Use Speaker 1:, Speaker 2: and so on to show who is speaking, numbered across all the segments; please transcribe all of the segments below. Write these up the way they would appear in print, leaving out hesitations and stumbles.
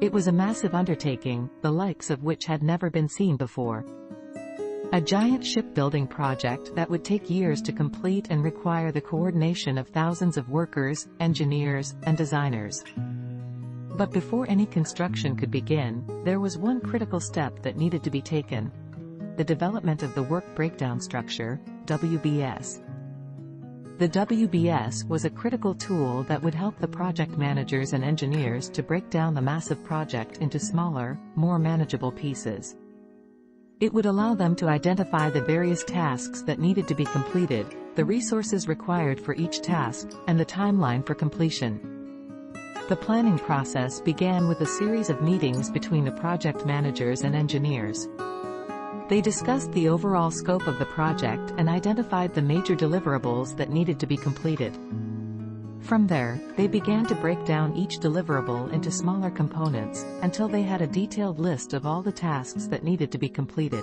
Speaker 1: It was a massive undertaking, the likes of which had never been seen before. A giant shipbuilding project that would take years to complete and require the coordination of thousands of workers, engineers, and designers. But before any construction could begin, there was one critical step that needed to be taken: the development of the work breakdown structure, WBS. The WBS was a critical tool that would help the project managers and engineers to break down the massive project into smaller, more manageable pieces. It would allow them to identify the various tasks that needed to be completed, the resources required for each task, and the timeline for completion. The planning process began with a series of meetings between the project managers and engineers. They discussed the overall scope of the project and identified the major deliverables that needed to be completed. From there, they began to break down each deliverable into smaller components, until they had a detailed list of all the tasks that needed to be completed.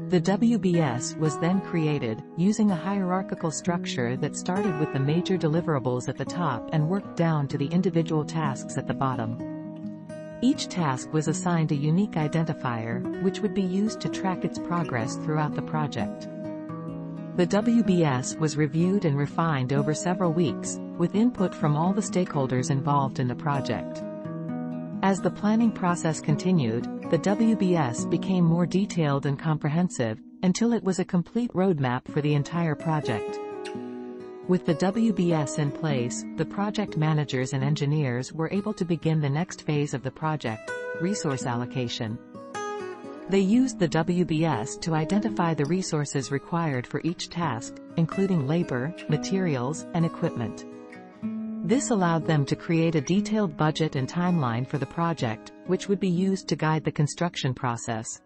Speaker 1: The WBS was then created, using a hierarchical structure that started with the major deliverables at the top and worked down to the individual tasks at the bottom. Each task was assigned a unique identifier, which would be used to track its progress throughout the project. The WBS was reviewed and refined over several weeks, with input from all the stakeholders involved in the project. As the planning process continued, the WBS became more detailed and comprehensive, until it was a complete roadmap for the entire project. With the WBS in place, the project managers and engineers were able to begin the next phase of the project: resource allocation. They used the WBS to identify the resources required for each task, including labor, materials, and equipment. This allowed them to create a detailed budget and timeline for the project, which would be used to guide the construction process.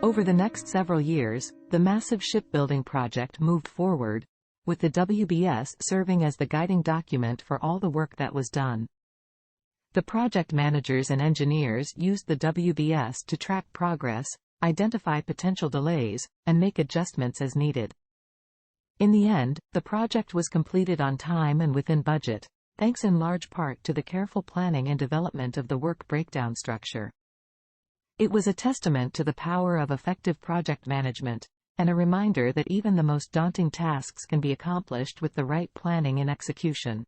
Speaker 1: Over the next several years, the massive shipbuilding project moved forward, with the WBS serving as the guiding document for all the work that was done. The project managers and engineers used the WBS to track progress, identify potential delays, and make adjustments as needed. In the end, the project was completed on time and within budget, thanks in large part to the careful planning and development of the work breakdown structure. It was a testament to the power of effective project management, and a reminder that even the most daunting tasks can be accomplished with the right planning and execution.